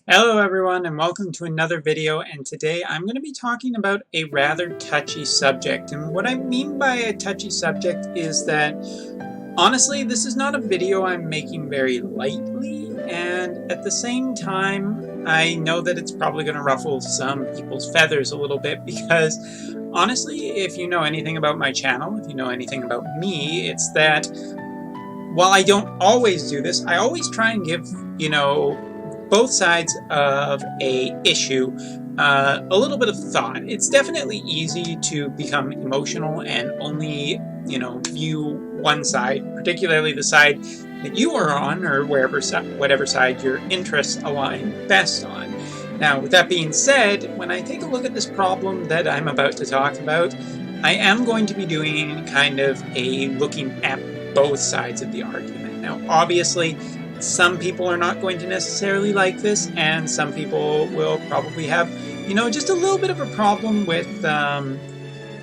Hello everyone and welcome to another video, and today I'm going to be talking about a rather touchy subject. And what I mean by a touchy subject is that honestly this is not a video I'm making very lightly, and at the same time I know that it's probably going to ruffle some people's feathers a little bit because honestly, if you know anything about my channel, if you know anything about me, it's that while I don't always do this, I always try and give, both sides of a issue a little bit of thought. It's definitely easy to become emotional and only, view one side, particularly the side that you are on, or whatever side your interests align best on. Now, with that being said, when I take a look at this problem that I'm about to talk about, I am going to be doing kind of a looking at both sides of the argument. Now, obviously, some people are not going to necessarily like this, and some people will probably have, just a little bit of a problem with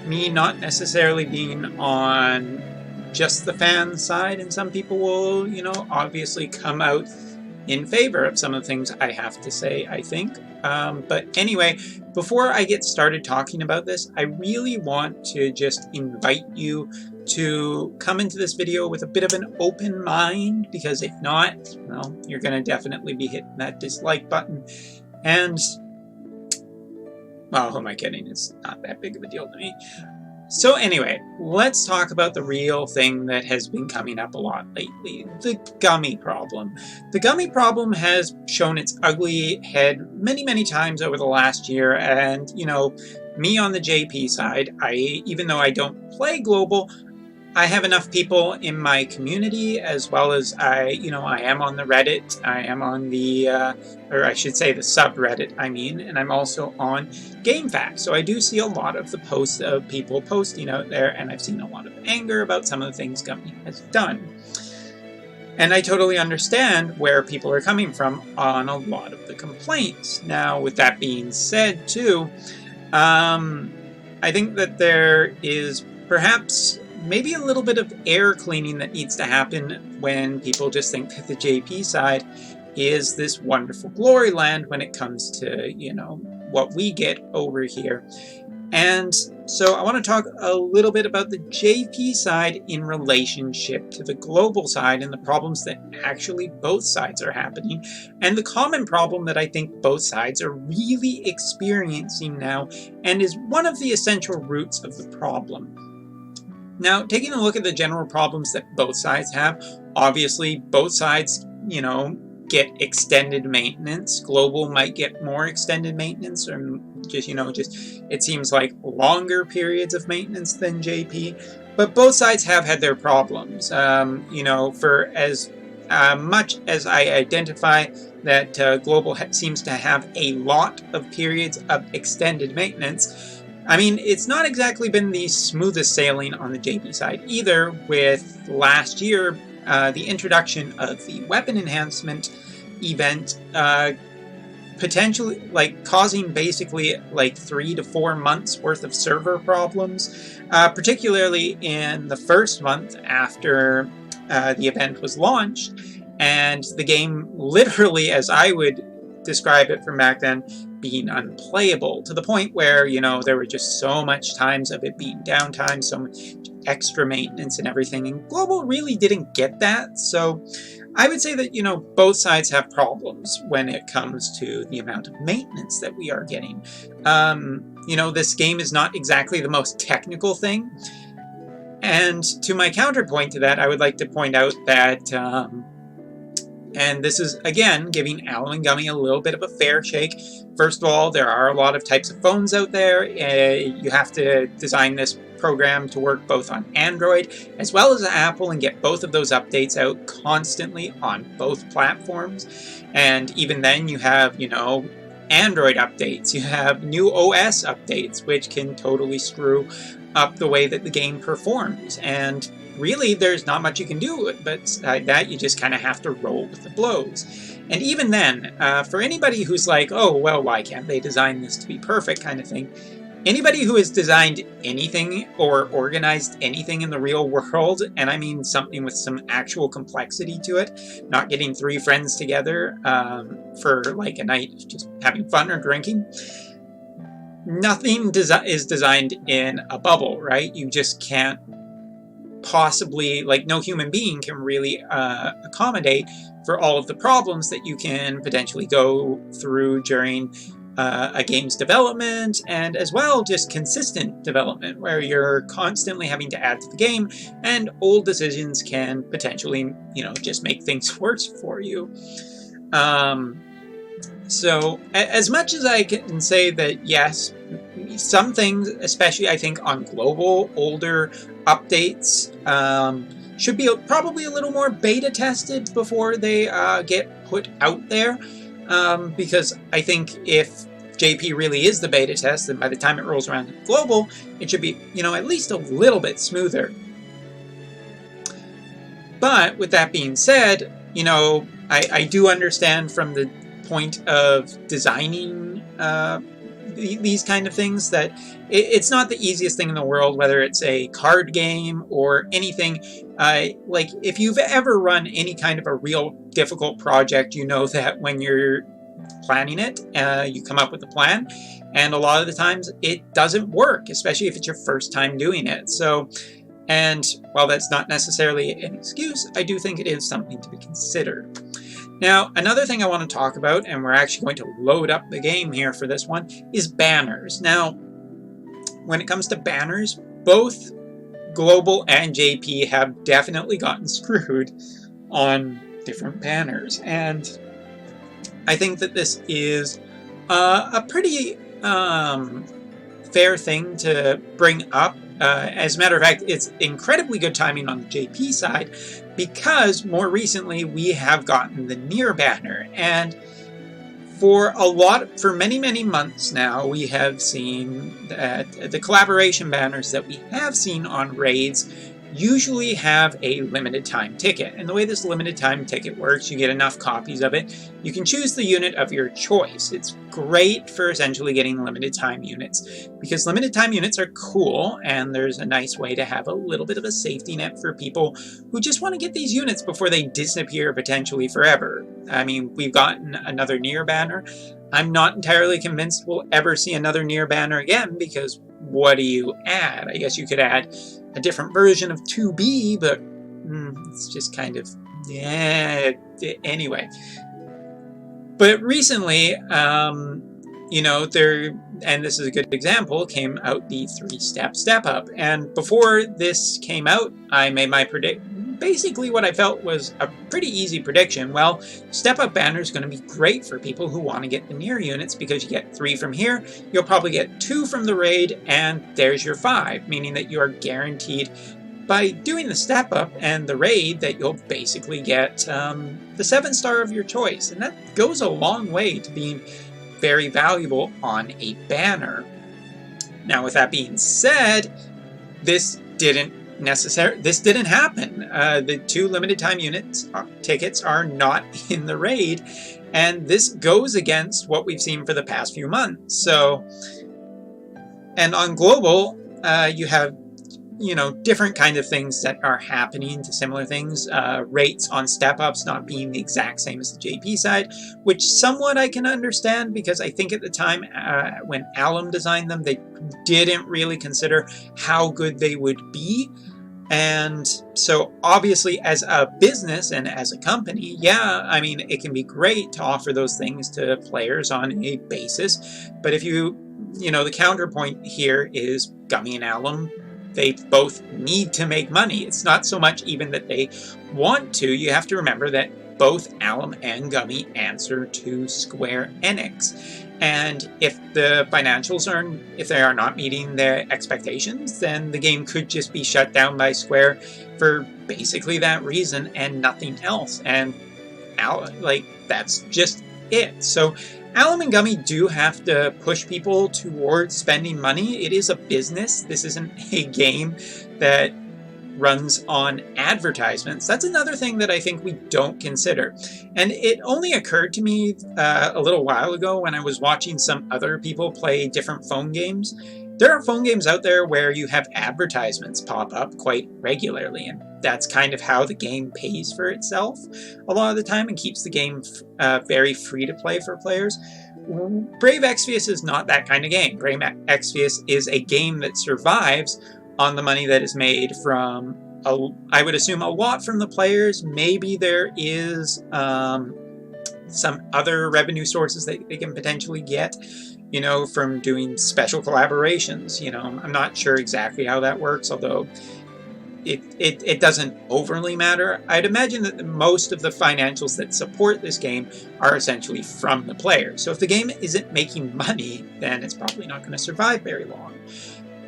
me not necessarily being on just the fan side, and some people will, obviously come out in favor of some of the things I have to say, I think. But anyway, before I get started talking about this, I really want to just invite you to come into this video with a bit of an open mind, because if not, well, you're going to definitely be hitting that dislike button. And, well, who am I kidding? It's not that big of a deal to me. So anyway, let's talk about the real thing that has been coming up a lot lately, the gummy problem. The gummy problem has shown its ugly head many, many times over the last year, and, me on the JP side, even though I don't play global, I have enough people in my community, as well as I am on the Reddit, I am on the, or I should say the subreddit, and I'm also on GameFAQs. So I do see a lot of the posts of people posting out there, and I've seen a lot of anger about some of the things Gummy has done. And I totally understand where people are coming from on a lot of the complaints. Now, with that being said, too, I think that there is perhaps maybe a little bit of air cleaning that needs to happen when people just think that the JP side is this wonderful glory land when it comes to, what we get over here. And so I want to talk a little bit about the JP side in relationship to the global side and the problems that actually both sides are happening, and the common problem that I think both sides are really experiencing now, and is one of the essential roots of the problem. Now, taking a look at the general problems that both sides have, obviously both sides, get extended maintenance. Global might get more extended maintenance, or just, it seems like longer periods of maintenance than JP. But both sides have had their problems. For as much as I identify that Global seems to have a lot of periods of extended maintenance, it's not exactly been the smoothest sailing on the JP side either, with last year the introduction of the weapon enhancement event potentially causing basically 3 to 4 months worth of server problems, particularly in the first month after the event was launched, and the game literally, as I would describe it from back then, being unplayable, to the point where, there were just so much times of it being downtime, so much extra maintenance and everything, and Global really didn't get that. So I would say that, both sides have problems when it comes to the amount of maintenance that we are getting. This game is not exactly the most technical thing, and to my counterpoint to that, I would like to point out that and this is, again, giving Alim and Gummy a little bit of a fair shake. First of all, there are a lot of types of phones out there. You have to design this program to work both on Android as well as Apple, and get both of those updates out constantly on both platforms. And even then, you have, Android updates. You have new OS updates, which can totally screw up the way that the game performs. And really, there's not much you can do, but that you just kind of have to roll with the blows. And even then, for anybody who's like, oh, well, why can't they design this to be perfect kind of thing, Anybody who has designed anything or organized anything in the real world, and I mean something with some actual complexity to it, not getting 3 friends together for like a night just having fun or drinking, nothing is designed in a bubble, right? You just can't possibly, like, no human being can really accommodate for all of the problems that you can potentially go through during a game's development, and as well just consistent development where you're constantly having to add to the game, and old decisions can potentially, you know, just make things worse for you. So as much as I can say that yes, some things, especially I think on global older updates, should be probably a little more beta tested before they get put out there, because I think if JP really is the beta test, then by the time it rolls around to global, it should be, you know, at least a little bit smoother. But with that being said, you know, I do understand from the point of designing these kind of things that it's not the easiest thing in the world, whether it's a card game or anything. Like, if you've ever run any kind of a real difficult project, you know that when you're planning it, you come up with a plan, and a lot of the times it doesn't work, especially if it's your first time doing it. So, and while that's not necessarily an excuse, I do think it is something to be considered. Now, another thing I want to talk about, and we're actually going to load up the game here for this one, is banners. Now, when it comes to banners, both Global and JP have definitely gotten screwed on different banners, and I think that this is a pretty fair thing to bring up. As a matter of fact, it's incredibly good timing on the JP side, because more recently we have gotten the near banner, and for many months now, we have seen that the collaboration banners that we have seen on raids usually have a limited time ticket. And the way this limited time ticket works, you get enough copies of it, you can choose the unit of your choice. It's great for essentially getting limited time units, because limited time units are cool, and there's a nice way to have a little bit of a safety net for people who just want to get these units before they disappear potentially forever. I mean, we've gotten another near banner. I'm not entirely convinced we'll ever see another near banner again, because what do you add? I guess you could add a different version of 2B, but it's just kind of, yeah, anyway. But recently, you know, and this is a good example, came out the 3-step step up. And before this came out, I made my basically what I felt was a pretty easy prediction. Well, step up banner is going to be great for people who want to get the near units, because you get 3 from here, you'll probably get 2 from the raid, and there's your 5, meaning that you are guaranteed by doing the step up and the raid that you'll basically get the 7-star of your choice. And that goes a long way to being very valuable on a banner. Now, with that being said, this didn't happen. The 2 limited time tickets are not in the raid, and this goes against what we've seen for the past few months. So, and on global, you have, you know, different kind of things that are happening to similar things. Rates on step-ups not being the exact same as the JP side, which somewhat I can understand, because I think at the time when Alim designed them, they didn't really consider how good they would be. And so obviously as a business and as a company, yeah, I mean, it can be great to offer those things to players on a basis. But if you know, the counterpoint here is Gummy and Alim, they both need to make money. It's not so much even that they want to. You have to remember that both Alim and Gummy answer to Square Enix. And if the financials if they are not meeting their expectations, then the game could just be shut down by Square for basically that reason and nothing else. And like, that's just it. So Alim and Gummy do have to push people towards spending money. It is a business. This isn't a game that runs on advertisements. That's another thing that I think we don't consider. And it only occurred to me a little while ago when I was watching some other people play different phone games. There are phone games out there where you have advertisements pop up quite regularly, and that's kind of how the game pays for itself a lot of the time and keeps the game very free to play for players. Brave Exvius is not that kind of game. Brave Exvius is a game that survives on the money that is made from, I would assume, a lot from the players. Maybe there is some other revenue sources that they can potentially get, you know, from doing special collaborations. You know, I'm not sure exactly how that works, although it doesn't overly matter. I'd imagine that most of the financials that support this game are essentially from the players. So if the game isn't making money, then it's probably not going to survive very long.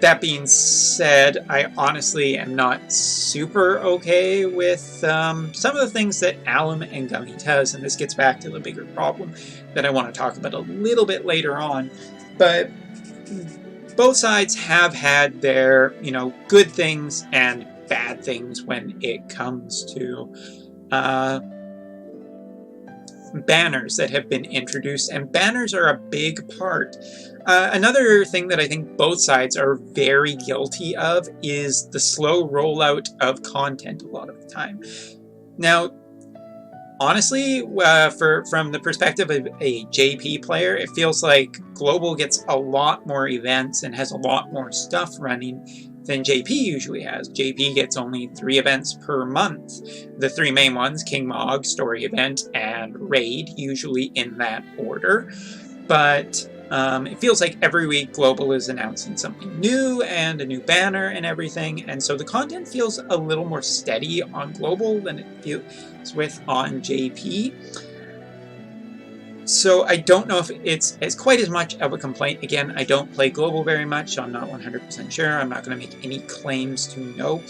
That being said, I honestly am not super okay with some of the things that Alim and Gummy does, and this gets back to the bigger problem that I want to talk about a little bit later on. But both sides have had their, you know, good things and bad things when it comes to banners that have been introduced, and banners are a big part. Another thing that I think both sides are very guilty of is the slow rollout of content a lot of the time. Now, honestly, from the perspective of a JP player, it feels like Global gets a lot more events and has a lot more stuff running than JP usually has. JP gets only 3 events per month. The 3 main ones, King Mog, Story Event, and Raid, usually in that order. But it feels like every week Global is announcing something new and a new banner and everything, and so the content feels a little more steady on Global than it feels with on JP. So I don't know if it's quite as much of a complaint. Again, I don't play Global very much, so I'm not 100% sure. I'm not going to make any claims to know.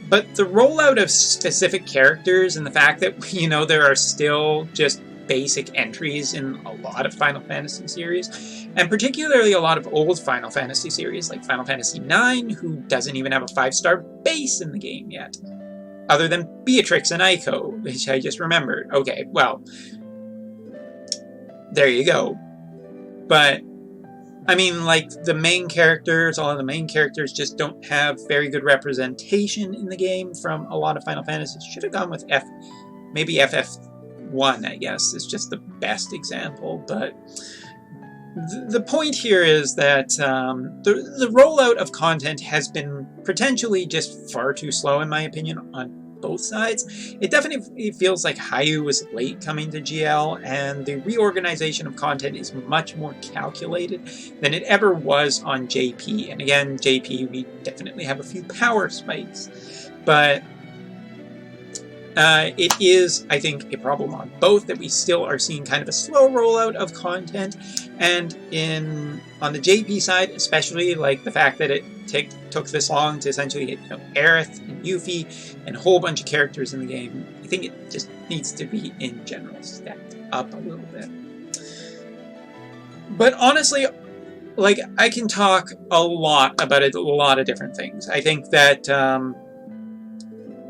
But the rollout of specific characters and the fact that, you know, there are still just basic entries in a lot of Final Fantasy series, and particularly a lot of old Final Fantasy series like Final Fantasy IX, who doesn't even have a 5-star base in the game yet, other than Beatrix and Aiko, which I just remembered. Okay, well, there you go. But I mean, like, the main characters, all of the main characters just don't have very good representation in the game from a lot of Final Fantasies. Should have gone with maybe FF1, I guess, is just the best example. But the point here is that the rollout of content has been potentially just far too slow, in my opinion, on both sides. It definitely feels like Hayu was late coming to GL, and the reorganization of content is much more calculated than it ever was on JP. And again, JP, we definitely have a few power spikes, but it is, I think, a problem on both that we still are seeing kind of a slow rollout of content, and on the JP side, especially, like the fact that it took this long to essentially get, you know, Aerith and Yuffie and a whole bunch of characters in the game. I think it just needs to be, in general, stepped up a little bit. But honestly, like, I can talk a lot about a lot of different things. I think that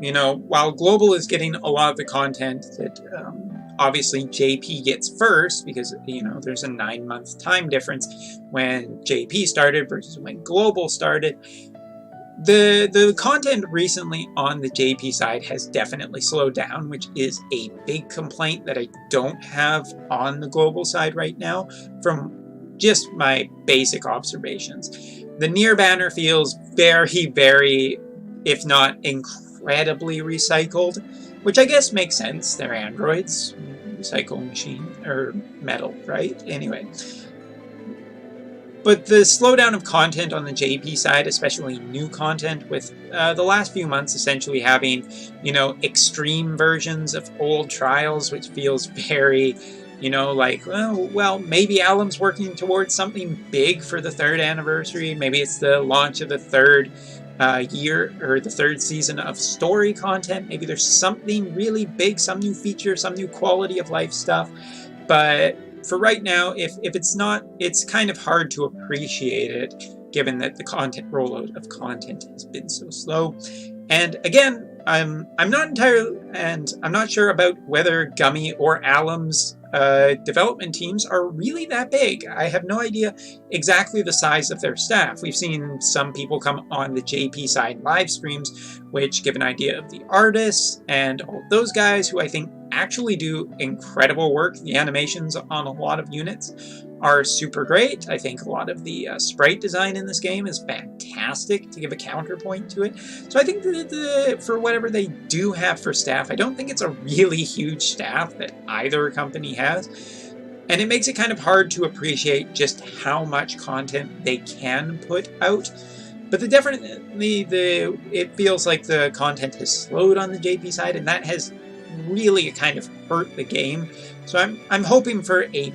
you know, while Global is getting a lot of the content that obviously JP gets first, because, you know, there's a 9-month time difference when JP started versus when Global started, the content recently on the JP side has definitely slowed down, which is a big complaint that I don't have on the Global side right now from just my basic observations. The Nier banner feels very, very, if not incredibly recycled, which I guess makes sense. They're androids, recycle machine, or metal, right? Anyway. But the slowdown of content on the JP side, especially new content, with the last few months essentially having, you know, extreme versions of old trials, which feels very, you know, like, well, maybe Alim's working towards something big for the 3rd anniversary. Maybe it's the launch of the 3rd year, or the 3rd season of story content. Maybe there's something really big, some new feature, some new quality of life stuff. But for right now, if it's not, it's kind of hard to appreciate it, given that the content rollout of content has been so slow. And again, I'm not entirely, and I'm not sure about whether Gummy or Alim's development teams are really that big. I have no idea exactly the size of their staff. We've seen some people come on the JP side live streams, which give an idea of the artists and all those guys who I think actually do incredible work. The animations on a lot of units are super great. I think a lot of the sprite design in this game is fantastic to give a counterpoint to it. So I think that for whatever they do have for staff, I don't think it's a really huge staff that either company has. And it makes it kind of hard to appreciate just how much content they can put out. But it feels like the content has slowed on the JP side, and that has really kind of hurt the game. So I'm hoping for a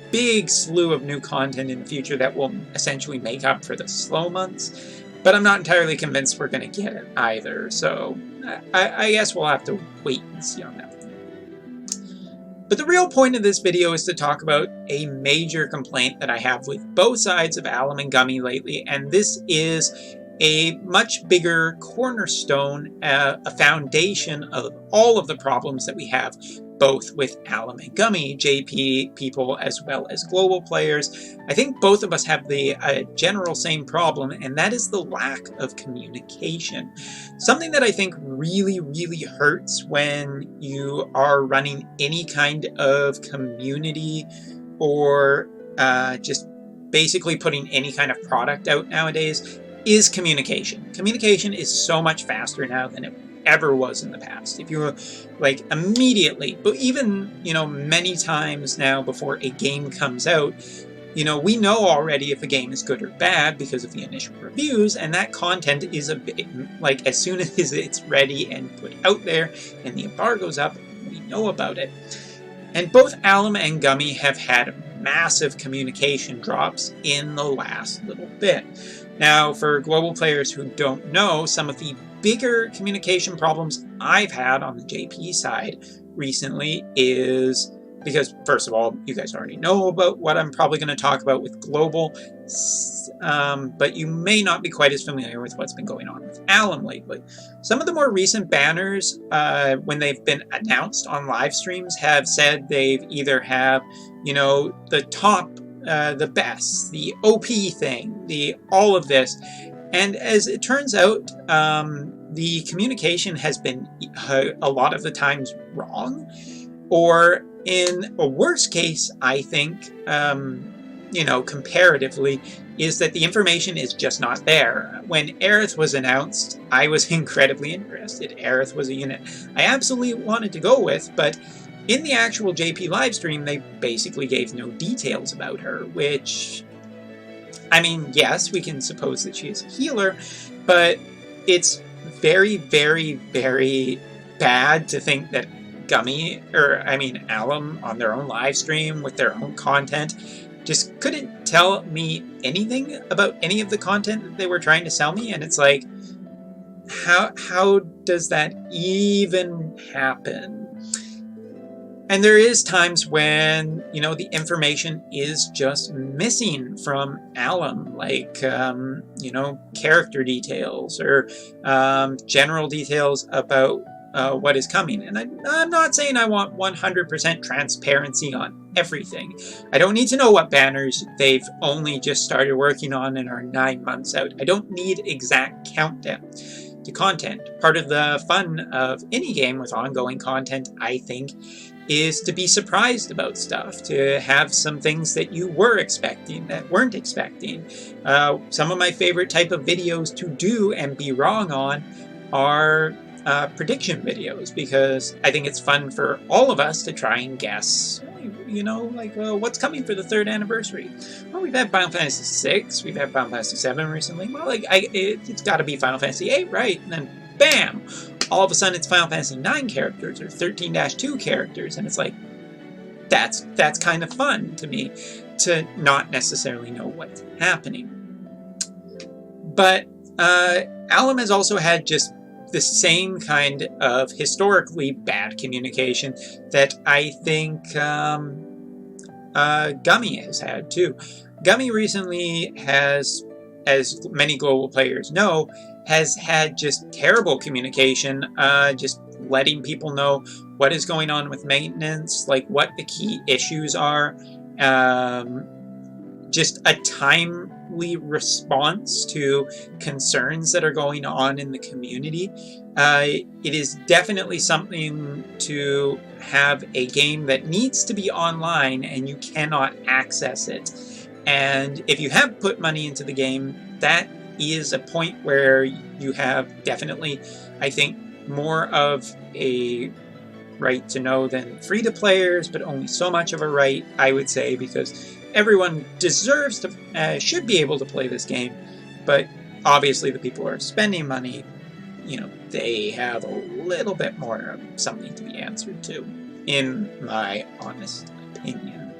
big slew of new content in the future that will essentially make up for the slow months, but I'm not entirely convinced we're going to get it either, so I guess we'll have to wait and see on that. But the real point of this video is to talk about a major complaint that I have with both sides of Alim and Gummy lately, and this is a much bigger cornerstone, a foundation of all of the problems that we have, both with Alim and Gummy, JP people as well as global players. I think both of us have the general same problem, and that is the lack of communication. Something that I think really, really hurts when you are running any kind of community or just basically putting any kind of product out nowadays is communication. Communication is so much faster now than it ever was in the past. If you were like immediately, but even, you know, many times now before a game comes out, you know, we know already if a game is good or bad because of the initial reviews, and that content is a bit like as soon as it's ready and put out there and the embargo's up, we know about it. And both Alim and Gummy have had massive communication drops in the last little bit. Now, for global players who don't know, some of the bigger communication problems I've had on the JP side recently is because, first of all, you guys already know about what I'm probably going to talk about with global, but you may not be quite as familiar with what's been going on with Alim lately. Some of the more recent banners, when they've been announced on live streams, have said they've either have, you know, the top, the best, the OP thing, all of this. And as it turns out, the communication has been a lot of the times wrong, or in a worst case, I think, you know, comparatively, is that the information is just not there. When Aerith was announced, I was incredibly interested. Aerith was a unit I absolutely wanted to go with, but in the actual JP livestream, they basically gave no details about her, which, I mean, yes, we can suppose that she is a healer, but it's very, very, very bad to think that Gummy, Alim, on their own live stream with their own content, just couldn't tell me anything about any of the content that they were trying to sell me, and it's like, how does that even happen? And there is times when, you know, the information is just missing from Alim, like, you know, character details or general details about what is coming. And I'm not saying I want 100% transparency on everything. I don't need to know what banners they've only just started working on and are 9 months out. I don't need exact countdown to content. Part of the fun of any game with ongoing content, I think, is to be surprised about stuff, to have some things that you were expecting that weren't expecting. Some of my favorite type of videos to do and be wrong on are prediction videos, because I think it's fun for all of us to try and guess, you know, like, well, what's coming for the 3rd anniversary? Well, we've had Final Fantasy VI, we've had Final Fantasy VII recently. Well, like, it's got to be Final Fantasy VIII, right? And then, bam! All of a sudden it's Final Fantasy IX characters or 13-2 characters, and it's like, that's kind of fun to me, to not necessarily know what's happening. But Alim has also had just the same kind of historically bad communication that I think Gummy has had too. Gummy recently has, as many global players know, has had just terrible communication, just letting people know what is going on with maintenance, like what the key issues are, just a timely response to concerns that are going on in the community. It is definitely something to have a game that needs to be online and you cannot access it. And if you have put money into the game, that is a point where you have definitely, I think, more of a right to know than free-to-players, but only so much of a right, I would say, because everyone deserves to, should be able to play this game, but obviously the people who are spending money, you know, they have a little bit more of something to be answered to, in my honest opinion.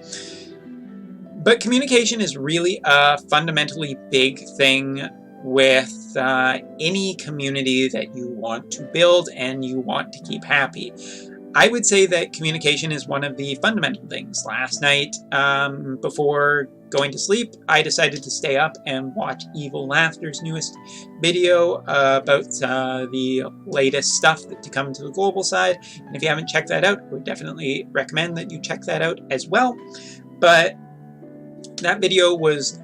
But communication is really a fundamentally big thing with any community that you want to build and you want to keep happy. I would say that communication is one of the fundamental things. Last night, before going to sleep, I decided to stay up and watch Evil Laughter's newest video about the latest stuff to come to the global side. And if you haven't checked that out, I would definitely recommend that you check that out as well. But that video was,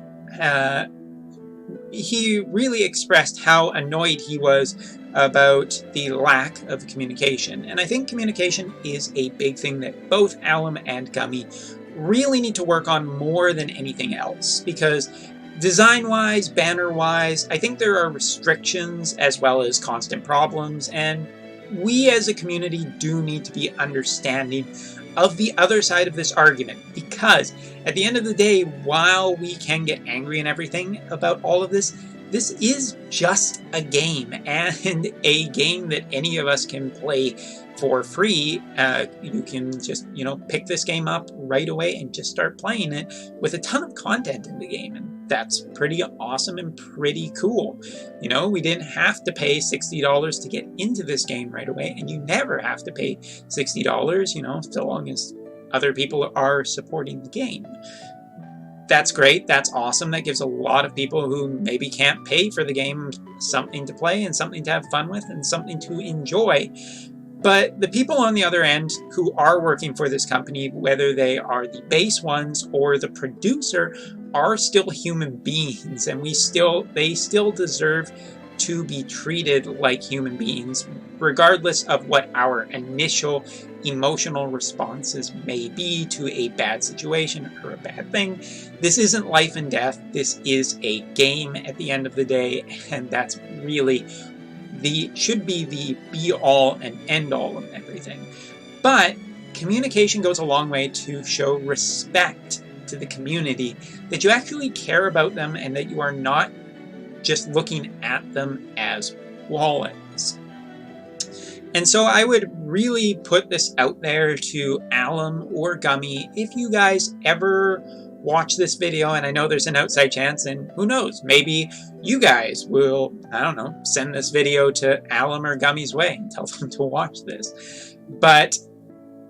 he really expressed how annoyed he was about the lack of communication. And I think communication is a big thing that both Alim and Gummy really need to work on more than anything else, because design-wise, banner-wise, I think there are restrictions as well as constant problems, and we as a community do need to be understanding of the other side of this argument, because at the end of the day, while we can get angry and everything about all of this, this is just a game, and a game that any of us can play for free. You can just, you know, pick this game up right away and just start playing it with a ton of content in the game, and that's pretty awesome and pretty cool. You know, we didn't have to pay $60 to get into this game right away, and you never have to pay $60, you know, so long as other people are supporting the game. That's great, that's awesome, that gives a lot of people who maybe can't pay for the game something to play and something to have fun with and something to enjoy. But the people on the other end who are working for this company, whether they are the base ones or the producer, are still human beings, and they still deserve to be treated like human beings, regardless of what our initial emotional responses may be to a bad situation or a bad thing. This isn't life and death, this is a game at the end of the day, and that's really should be the be-all and end-all of everything. But communication goes a long way to show respect to the community, that you actually care about them and that you are not just looking at them as wallets. And so I would really put this out there to Alim or Gummy, if you guys ever watch this video, and I know there's an outside chance, and who knows, maybe you guys will, I don't know, send this video to Alim or Gummy's way and tell them to watch this. But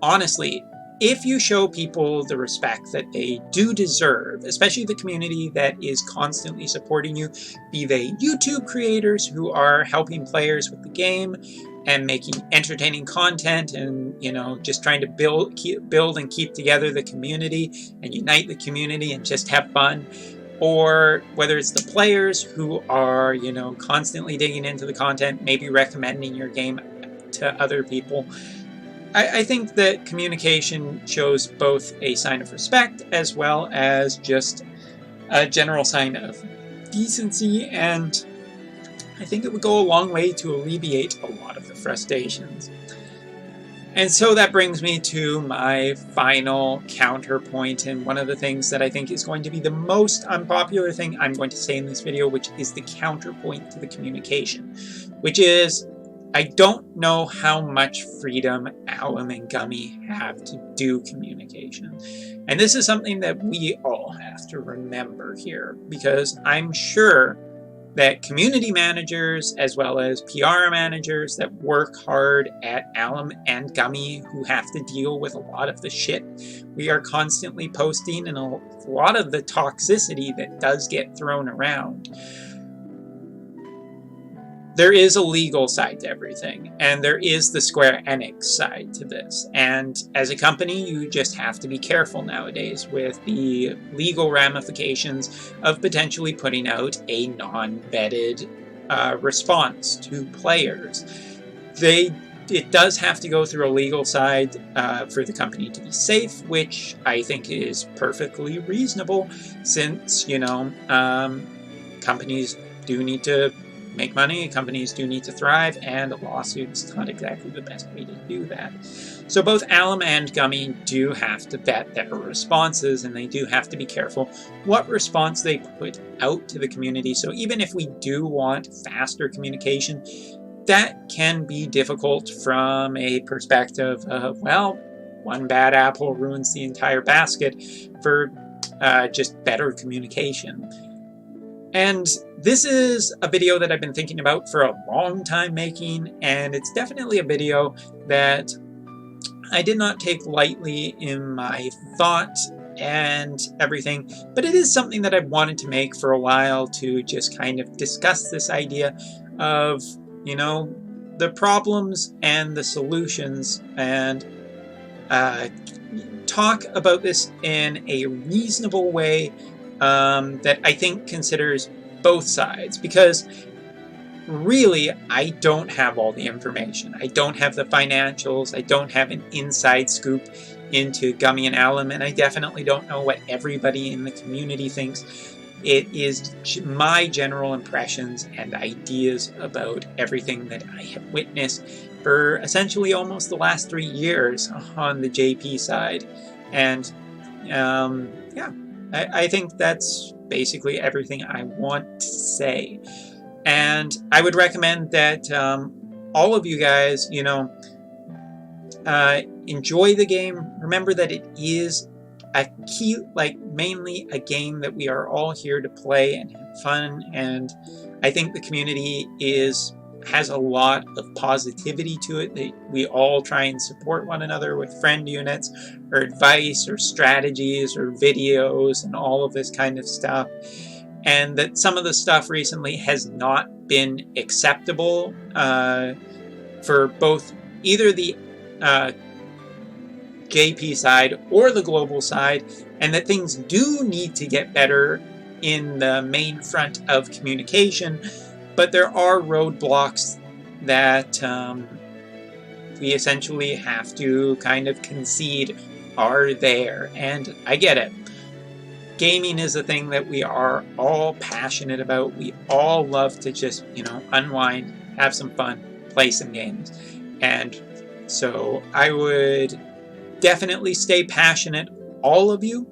honestly, if you show people the respect that they do deserve, especially the community that is constantly supporting you, be they YouTube creators who are helping players with the game and making entertaining content and, you know, just trying to build and keep together the community and unite the community and just have fun, or whether it's the players who are, you know, constantly digging into the content, maybe recommending your game to other people. I think that communication shows both a sign of respect as well as just a general sign of decency, and I think it would go a long way to alleviate a lot of the frustrations. And so that brings me to my final counterpoint, and one of the things that I think is going to be the most unpopular thing I'm going to say in this video, which is the counterpoint to the communication, which is, I don't know how much freedom Alim and Gummy have to do communication. And this is something that we all have to remember here, because I'm sure that community managers as well as PR managers that work hard at Alim and Gummy, who have to deal with a lot of the shit we are constantly posting and a lot of the toxicity that does get thrown around, there is a legal side to everything, and there is the Square Enix side to this. And as a company, you just have to be careful nowadays with the legal ramifications of potentially putting out a non-vetted response to players. It does have to go through a legal side for the company to be safe, which I think is perfectly reasonable, since, you know, companies do need to make money, companies do need to thrive, and a lawsuit is not exactly the best way to do that. So both Alim and Gummy do have to vet their responses, and they do have to be careful what response they put out to the community. So even if we do want faster communication, that can be difficult from a perspective of, well, one bad apple ruins the entire basket, for just better communication. And this is a video that I've been thinking about for a long time making, and it's definitely a video that I did not take lightly in my thought and everything, but it is something that I've wanted to make for a while, to just kind of discuss this idea of, you know, the problems and the solutions, and talk about this in a reasonable way that I think considers both sides, because really I don't have all the information. I don't have the financials, I don't have an inside scoop into Gummy and Alim, and I definitely don't know what everybody in the community thinks. It is my general impressions and ideas about everything that I have witnessed for essentially almost the last 3 years on the JP side. And yeah, I think that's basically everything I want to say. And I would recommend that all of you guys, you know, enjoy the game. Remember that it is a key, like, mainly a game that we are all here to play and have fun. And I think the community has a lot of positivity to it. We all try and support one another with friend units, or advice, or strategies, or videos, and all of this kind of stuff. And that some of the stuff recently has not been acceptable for both either the JP side or the global side, and that things do need to get better in the main front of communication. But there are roadblocks that we essentially have to kind of concede are there, and I get it. Gaming is a thing that we are all passionate about. We all love to just, you know, unwind, have some fun, play some games. And so I would definitely stay passionate, all of you,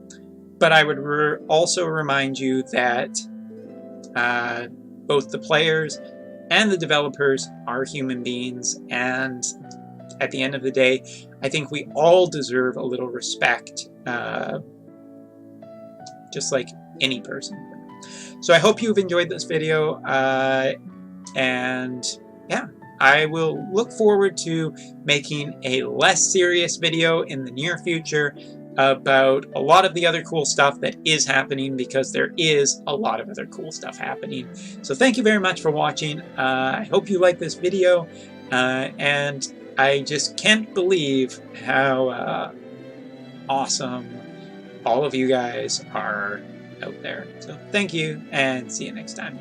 but I would also remind you that both the players and the developers are human beings, and at the end of the day, I think we all deserve a little respect, just like any person. So I hope you've enjoyed this video, and yeah, I will look forward to making a less serious video in the near future about a lot of the other cool stuff that is happening, because there is a lot of other cool stuff happening. So thank you very much for watching. I hope you like this video, and I just can't believe how awesome all of you guys are out there. So thank you, and see you next time.